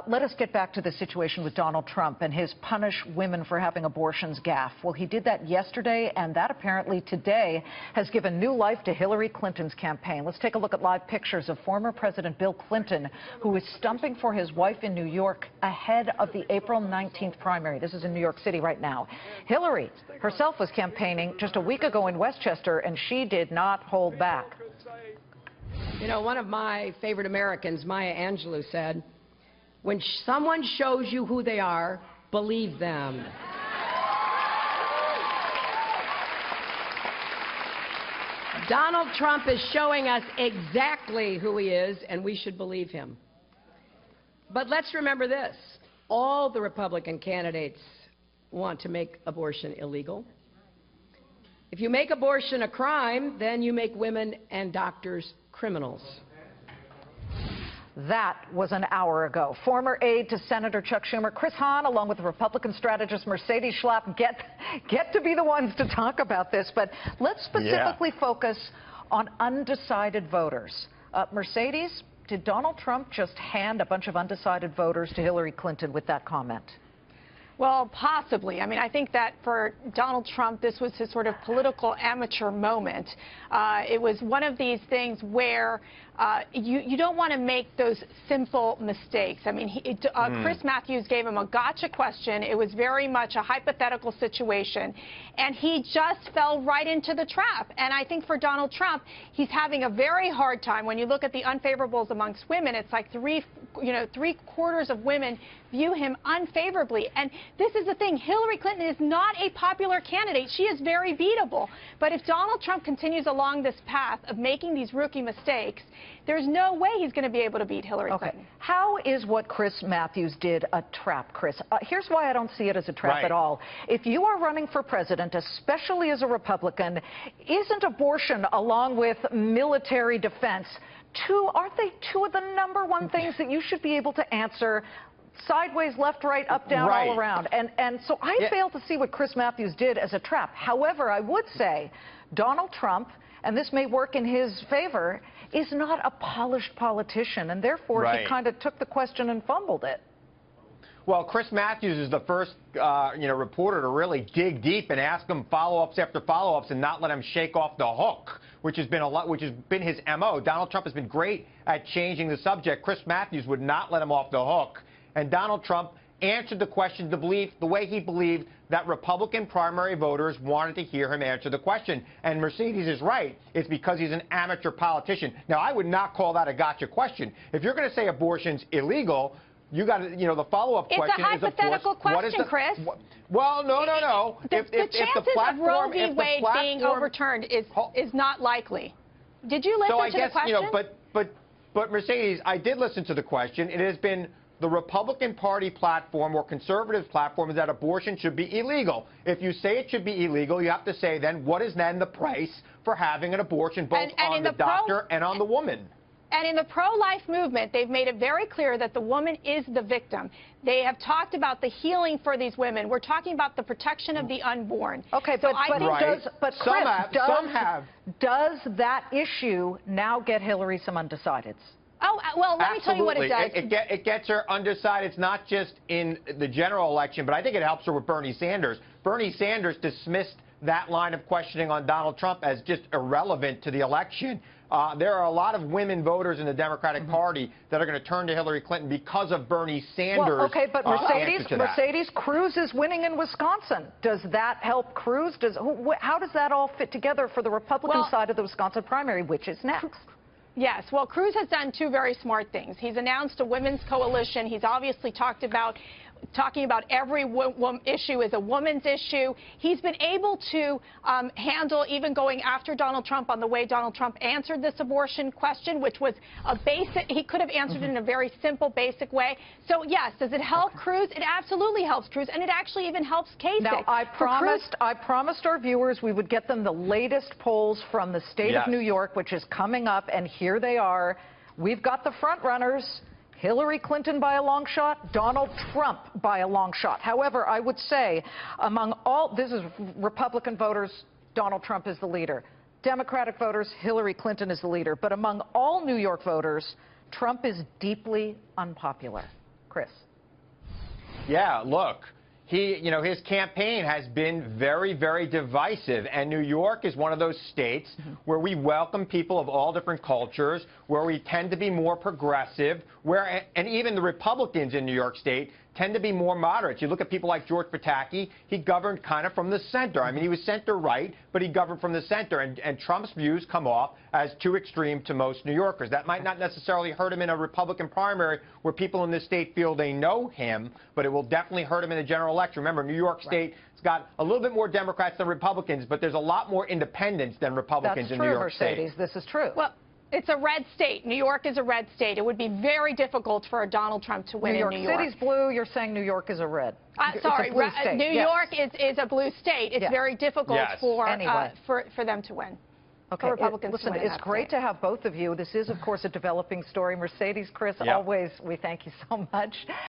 Let us get back to the situation with Donald Trump and his punish women for having abortions gaffe. Well, he did that yesterday, and that apparently today has given new life to Hillary Clinton's campaign. Let's take a look at live pictures of former President Bill Clinton, who is stumping for his wife in New York ahead of the April 19th primary. This is in New York City right now. Hillary herself was campaigning just a week ago in Westchester, and she did not hold back. You know, one of my favorite Americans, Maya Angelou, said, when someone shows you who they are, believe them. Donald Trump is showing us exactly who he is, and we should believe him. But let's remember this. All the Republican candidates want to make abortion illegal. If you make abortion a crime, then you make women and doctors criminals. That was an hour ago. Former aide to Senator Chuck Schumer, Chris Hahn, along with the Republican strategist Mercedes Schlapp, get to be the ones to talk about this. But let's specifically focus on undecided voters. Mercedes, did Donald Trump just hand a bunch of undecided voters to Hillary Clinton with that comment? Well, possibly. I mean, I think that for Donald Trump, this was his sort of political amateur moment. It was one of these things where you don't want to make those simple mistakes. I mean, Chris Matthews gave him a gotcha question. It was very much a hypothetical situation, and he just fell right into the trap. And I think for Donald Trump, he's having a very hard time. When you look at the unfavorables amongst women, it's like three-quarters of women view him unfavorably. And this is the thing. Hillary Clinton is not a popular candidate. She is very beatable. But if Donald Trump continues along this path of making these rookie mistakes, there's no way he's going to be able to beat Hillary Clinton. How is what Chris Matthews did a trap, Chris? Here's why I don't see it as a trap at all. If you are running for president, especially as a Republican, isn't abortion, along with military defense, aren't they two of the #1 things that you should be able to answer sideways, left, right, up, down, all around? And so I fail to see what Chris Matthews did as a trap. However, I would say Donald Trump, and this may work in his favor, is not a polished politician, and therefore he kind of took the question and fumbled it. Well, Chris Matthews is the first, reporter to really dig deep and ask him follow-ups after follow-ups and not let him shake off the hook, which has been his MO. Donald Trump has been great at changing the subject. Chris Matthews would not let him off the hook, and Donald Trump answered the question the way he believed that Republican primary voters wanted to hear him answer the question. And Mercedes is right. It's because he's an amateur politician. Now, I would not call that a gotcha question. If you're going to say abortion's illegal, you got to, the follow-up question is, of course, it's a hypothetical question, Chris. Well, no. The chances of Roe v. Wade being overturned is not likely. Did you listen to the question? But Mercedes, I did listen to the question. It has been the Republican Party platform or conservative platform is that abortion should be illegal. If you say it should be illegal, you have to say then what is then the price for having an abortion, both on the doctor and on the woman. And in the pro-life movement, they've made it very clear that the woman is the victim. They have talked about the healing for these women. We're talking about the protection of the unborn. Okay, so does that issue now get Hillary some undecideds? Oh, well, let me tell you what it does. It gets her undecided. It's not just in the general election, but I think it helps her with Bernie Sanders. Bernie Sanders dismissed that line of questioning on Donald Trump as just irrelevant to the election. There are a lot of women voters in the Democratic Party that are going to turn to Hillary Clinton because of Bernie Sanders. Well, okay, but Mercedes, Cruz is winning in Wisconsin. Does that help Cruz? How does that all fit together for the Republican side of the Wisconsin primary, which is next? Yes, well, Cruz has done two very smart things. He's announced a women's coalition. He's obviously talking about every issue is a woman's issue. He's been able to handle even going after Donald Trump on the way Donald Trump answered this abortion question, which was a basic, he could have answered it in a very simple, basic way. So, yes, does it help Cruz? It absolutely helps Cruz, and it actually even helps Kasich. Now, I promised our viewers we would get them the latest polls from the state of New York, which is coming up, and here they are. We've got the front runners. Hillary Clinton by a long shot, Donald Trump by a long shot. However, I would say among all, this is Republican voters, Donald Trump is the leader. Democratic voters, Hillary Clinton is the leader. But among all New York voters, Trump is deeply unpopular. Chris. Yeah, look, his campaign has been very, very divisive, and New York is one of those states where we welcome people of all different cultures, where we tend to be more progressive, and even the Republicans in New York State tend to be more moderate. You look at people like George Pataki, he governed kind of from the center. I mean, he was center-right, but he governed from the center, and Trump's views come off as too extreme to most New Yorkers. That might not necessarily hurt him in a Republican primary where people in this state feel they know him, but it will definitely hurt him in the general election. Remember, New York State has got a little bit more Democrats than Republicans, but there's a lot more independents than Republicans in New York State. That's true, Mercedes. This is true. Well, it's a red state. New York is a red state. It would be very difficult for Donald Trump to win in New York. City's blue. You're saying New York is a red. Sorry, New York is a blue state. It's very difficult for them to win. Okay. Republicans Listen, to win it's great to have both of you. This is, of course, a developing story. Mercedes, Chris, always we thank you so much.